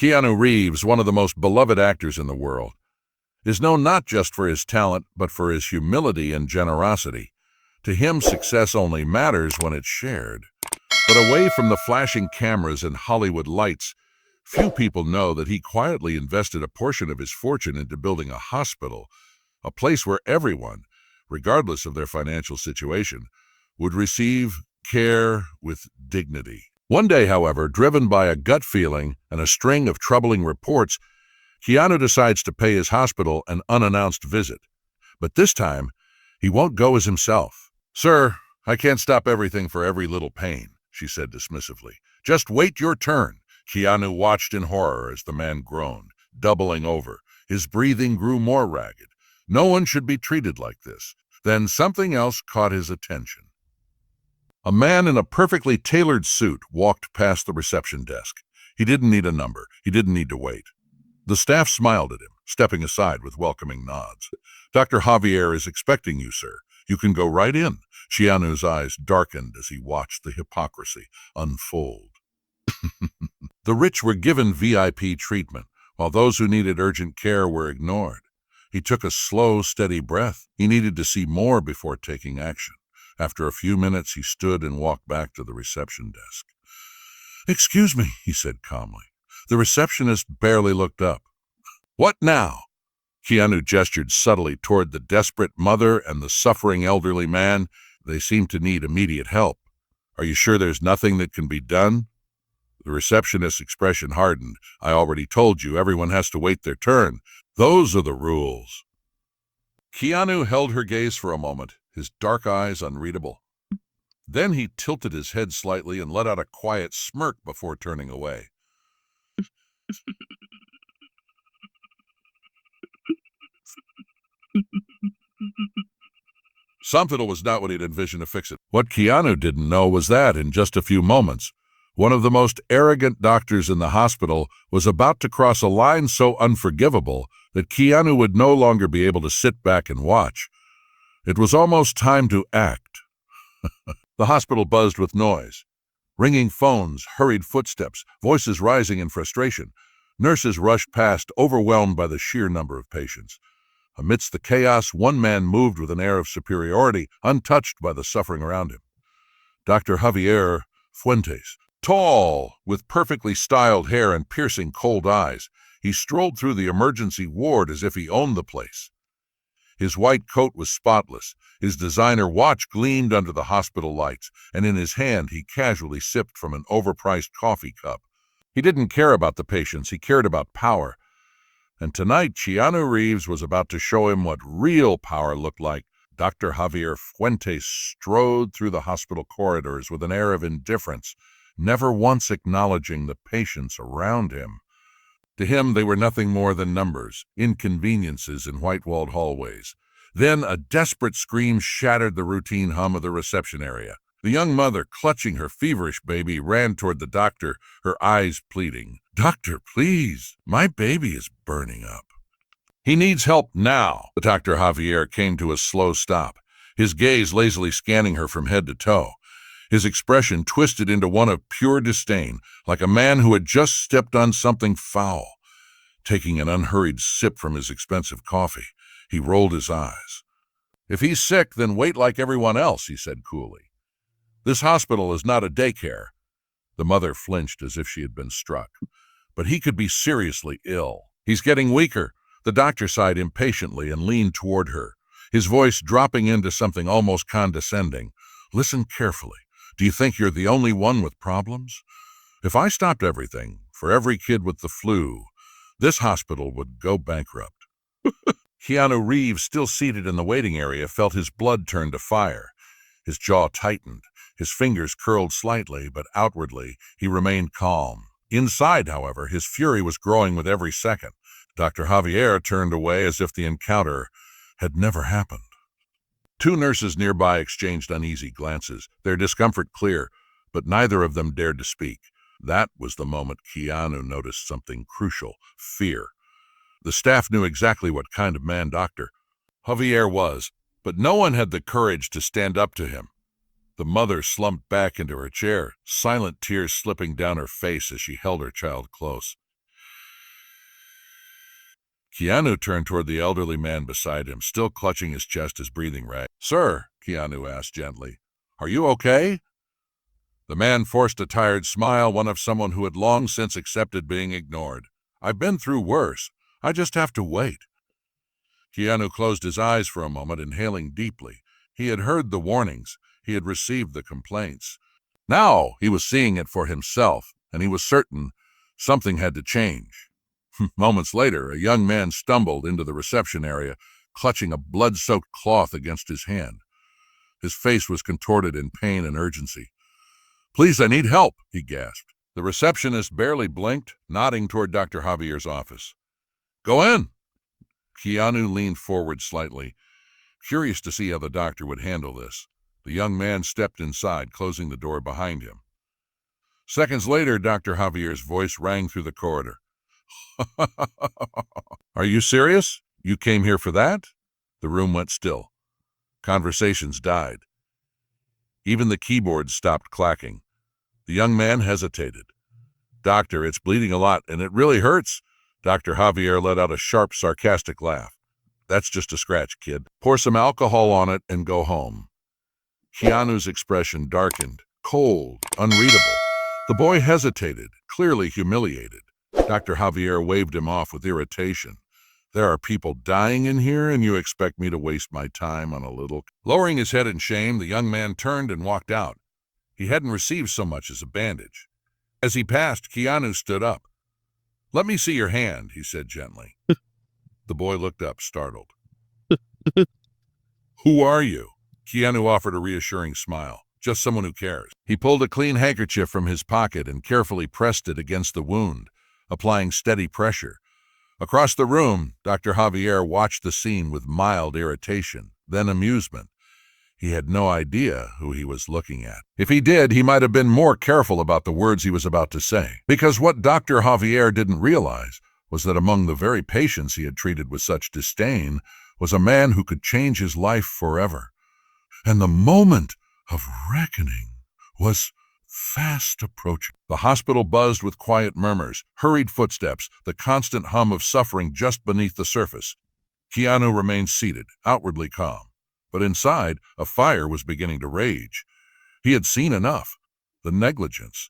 Keanu Reeves, one of the most beloved actors in the world, is known not just for his talent, but for his humility and generosity. To him, success only matters when it's shared. But away from the flashing cameras and Hollywood lights, few people know that he quietly invested a portion of his fortune into building a hospital, a place where everyone, regardless of their financial situation, would receive care with dignity. One day, however, driven by a gut feeling and a string of troubling reports, Keanu decides to pay his hospital an unannounced visit. But this time, he won't go as himself. "Sir, I can't stop everything for every little pain," she said dismissively. "Just wait your turn." Keanu watched in horror as the man groaned, doubling over. His breathing grew more ragged. No one should be treated like this. Then something else caught his attention. A man in a perfectly tailored suit walked past the reception desk. He didn't need a number. He didn't need to wait. The staff smiled at him, stepping aside with welcoming nods. "Dr. Javier is expecting you, sir. You can go right in." Keanu's eyes darkened as he watched the hypocrisy unfold. The rich were given VIP treatment, while those who needed urgent care were ignored. He took a slow, steady breath. He needed to see more before taking action. After a few minutes, he stood and walked back to the reception desk. "Excuse me," he said calmly. The receptionist barely looked up. "What now?" Keanu gestured subtly toward the desperate mother and the suffering elderly man. "They seem to need immediate help. Are you sure there's nothing that can be done?" The receptionist's expression hardened. "I already told you, everyone has to wait their turn. Those are the rules." Keanu held her gaze for a moment, his dark eyes unreadable. Then he tilted his head slightly and let out a quiet smirk before turning away. Something was not what he'd envisioned to fix it. What Keanu didn't know was that, in just a few moments, one of the most arrogant doctors in the hospital was about to cross a line so unforgivable that Keanu would no longer be able to sit back and watch. It was almost time to act. The hospital buzzed with noise. Ringing phones, hurried footsteps, voices rising in frustration. Nurses rushed past, overwhelmed by the sheer number of patients. Amidst the chaos, one man moved with an air of superiority, untouched by the suffering around him. Dr. Javier Fuentes. Tall, with perfectly styled hair and piercing cold eyes, he strolled through the emergency ward as if he owned the place. His white coat was spotless, his designer watch gleamed under the hospital lights, and in his hand he casually sipped from an overpriced coffee cup. He didn't care about the patients, he cared about power. And tonight, Keanu Reeves was about to show him what real power looked like. Dr. Javier Fuentes strode through the hospital corridors with an air of indifference, never once acknowledging the patients around him. To him, they were nothing more than numbers, inconveniences in white-walled hallways. Then a desperate scream shattered the routine hum of the reception area. The young mother, clutching her feverish baby, ran toward the doctor, her eyes pleading. "Doctor, please, my baby is burning up." "He needs help now." Dr. Javier came to a slow stop, his gaze lazily scanning her from head to toe. His expression twisted into one of pure disdain, like a man who had just stepped on something foul. Taking an unhurried sip from his expensive coffee, he rolled his eyes. "If he's sick, then wait like everyone else," he said coolly. "This hospital is not a daycare." The mother flinched as if she had been struck. "But he could be seriously ill." "He's getting weaker." The doctor sighed impatiently and leaned toward her, his voice dropping into something almost condescending. "Listen carefully. Do you think you're the only one with problems? If I stopped everything, for every kid with the flu, this hospital would go bankrupt." Keanu Reeves, still seated in the waiting area, felt his blood turn to fire. His jaw tightened, his fingers curled slightly, but outwardly he remained calm. Inside, however, his fury was growing with every second. Dr. Javier turned away as if the encounter had never happened. Two nurses nearby exchanged uneasy glances, their discomfort clear, but neither of them dared to speak. That was the moment Keanu noticed something crucial: fear. The staff knew exactly what kind of man Dr. Javier was, but no one had the courage to stand up to him. The mother slumped back into her chair, silent tears slipping down her face as she held her child close. Keanu turned toward the elderly man beside him, still clutching his chest as breathing rag. "Sir," Keanu asked gently, "are you okay?" The man forced a tired smile, one of someone who had long since accepted being ignored. "I've been through worse. I just have to wait." Keanu closed his eyes for a moment, inhaling deeply. He had heard the warnings. He had received the complaints. Now he was seeing it for himself, and he was certain something had to change. Moments later, a young man stumbled into the reception area, clutching a blood-soaked cloth against his hand. His face was contorted in pain and urgency. "Please, I need help," he gasped. The receptionist barely blinked, nodding toward Dr. Javier's office. "Go in." Keanu leaned forward slightly, curious to see how the doctor would handle this. The young man stepped inside, closing the door behind him. Seconds later, Dr. Javier's voice rang through the corridor. "Are you serious? You came here for that?" The room went still. Conversations died. Even the keyboard stopped clacking. The young man hesitated. "Doctor, it's bleeding a lot, and it really hurts." Dr. Javier let out a sharp, sarcastic laugh. "That's just a scratch, kid. Pour some alcohol on it and go home." Keanu's expression darkened, cold, unreadable. The boy hesitated, clearly humiliated. Dr. Javier waved him off with irritation. "There are people dying in here, and you expect me to waste my time on a little—" Lowering his head in shame, the young man turned and walked out. He hadn't received so much as a bandage. As he passed, Keanu stood up. "Let me see your hand," he said gently. The boy looked up, startled. "Who are you?" Keanu offered a reassuring smile. "Just someone who cares." He pulled a clean handkerchief from his pocket and carefully pressed it against the wound, applying steady pressure. Across the room, Dr. Javier watched the scene with mild irritation, then amusement. He had no idea who he was looking at. If he did, he might have been more careful about the words he was about to say. Because what Dr. Javier didn't realize was that among the very patients he had treated with such disdain was a man who could change his life forever. And the moment of reckoning was fast approaching. The hospital buzzed with quiet murmurs, hurried footsteps, the constant hum of suffering just beneath the surface. Keanu remained seated, outwardly calm. But inside, a fire was beginning to rage. He had seen enough. The negligence,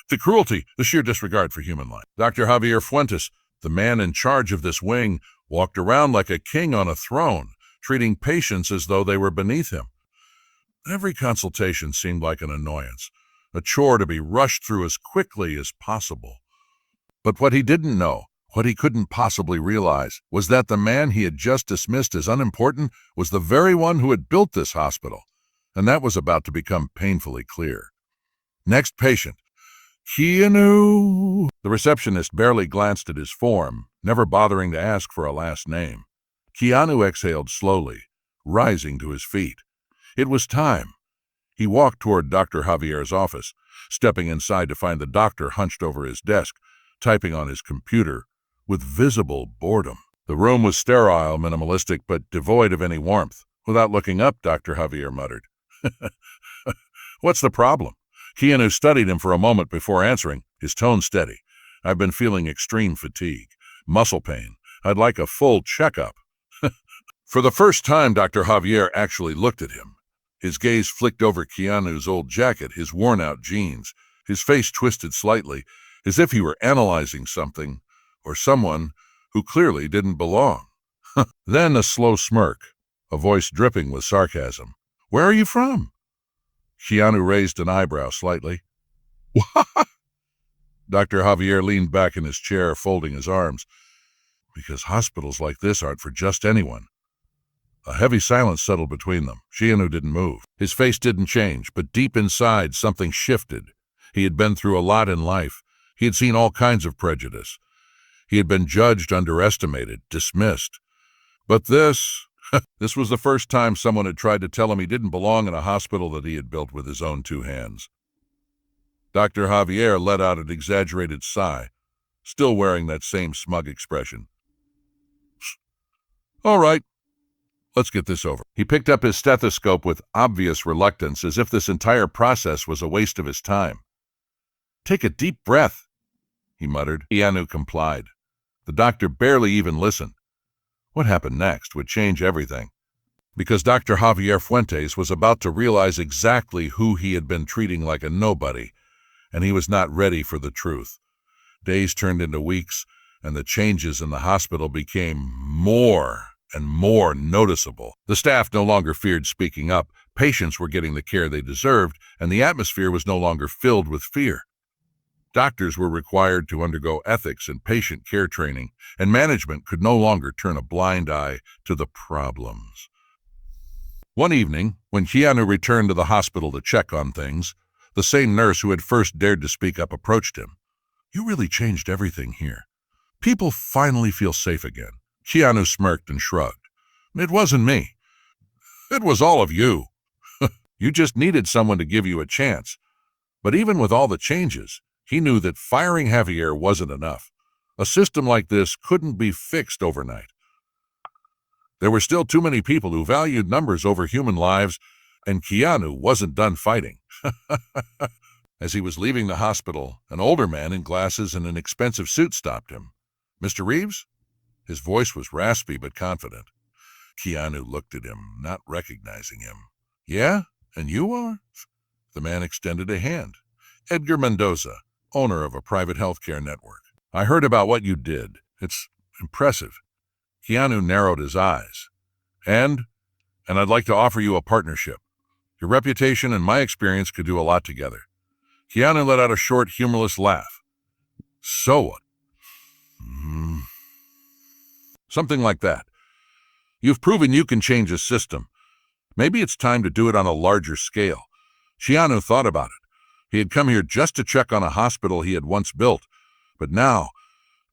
the cruelty, the sheer disregard for human life. Dr. Javier Fuentes, the man in charge of this wing, walked around like a king on a throne, treating patients as though they were beneath him. Every consultation seemed like an annoyance, a chore to be rushed through as quickly as possible. But what he didn't know, what he couldn't possibly realize, was that the man he had just dismissed as unimportant was the very one who had built this hospital, and that was about to become painfully clear. "Next patient. Keanu." The receptionist barely glanced at his form, never bothering to ask for a last name. Keanu exhaled slowly, rising to his feet. It was time. He walked toward Dr. Javier's office, stepping inside to find the doctor hunched over his desk, typing on his computer, with visible boredom. The room was sterile, minimalistic, but devoid of any warmth. Without looking up, Dr. Javier muttered, "What's the problem?" Keanu studied him for a moment before answering, his tone steady. "I've been feeling extreme fatigue, muscle pain. I'd like a full checkup." For the first time, Dr. Javier actually looked at him. His gaze flicked over Keanu's old jacket, his worn-out jeans. His face twisted slightly, as if he were analyzing something or someone who clearly didn't belong. Then a slow smirk, a voice dripping with sarcasm. "Where are you from?" Keanu raised an eyebrow slightly. "What?" Dr. Javier leaned back in his chair, folding his arms. "Because hospitals like this aren't for just anyone." A heavy silence settled between them. Keanu didn't move. His face didn't change, but deep inside something shifted. He had been through a lot in life. He had seen all kinds of prejudice. He had been judged, underestimated, dismissed. But this was the first time someone had tried to tell him he didn't belong in a hospital that he had built with his own two hands. Dr. Javier let out an exaggerated sigh, still wearing that same smug expression. "All right, let's get this over." He picked up his stethoscope with obvious reluctance, as if this entire process was a waste of his time. "Take a deep breath," he muttered. Keanu complied. The doctor barely even listened. What happened next would change everything, because Dr. Javier Fuentes was about to realize exactly who he had been treating like a nobody, and he was not ready for the truth. Days turned into weeks, and the changes in the hospital became more and more noticeable. The staff no longer feared speaking up, patients were getting the care they deserved, and the atmosphere was no longer filled with fear. Doctors were required to undergo ethics and patient care training, and management could no longer turn a blind eye to the problems. One evening, when Keanu returned to the hospital to check on things, the same nurse who had first dared to speak up approached him. "You really changed everything here. People finally feel safe again." Keanu smirked and shrugged. "It wasn't me. It was all of you. You just needed someone to give you a chance." But even with all the changes, he knew that firing Javier wasn't enough. A system like this couldn't be fixed overnight. There were still too many people who valued numbers over human lives, and Keanu wasn't done fighting. As he was leaving the hospital, an older man in glasses and an expensive suit stopped him. "Mr. Reeves?" His voice was raspy but confident. Keanu looked at him, not recognizing him. "Yeah? And you are?" The man extended a hand. "Edgar Mendoza, owner of a private healthcare network. I heard about what you did. It's impressive." Keanu narrowed his eyes. And I'd like to offer you a partnership. Your reputation and my experience could do a lot together." Keanu let out a short, humorless laugh. "So what?" "Something like that. You've proven you can change a system. Maybe it's time to do it on a larger scale." Keanu thought about it. He had come here just to check on a hospital he had once built, but now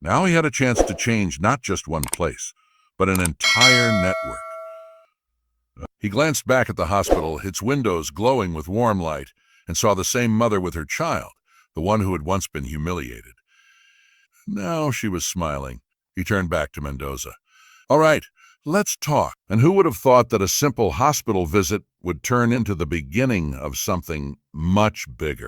he had a chance to change not just one place, but an entire network. He glanced back at the hospital, its windows glowing with warm light, and saw the same mother with her child, the one who had once been humiliated. Now she was smiling. He turned back to Mendoza. "All right, let's talk." And who would have thought that a simple hospital visit would turn into the beginning of something much bigger?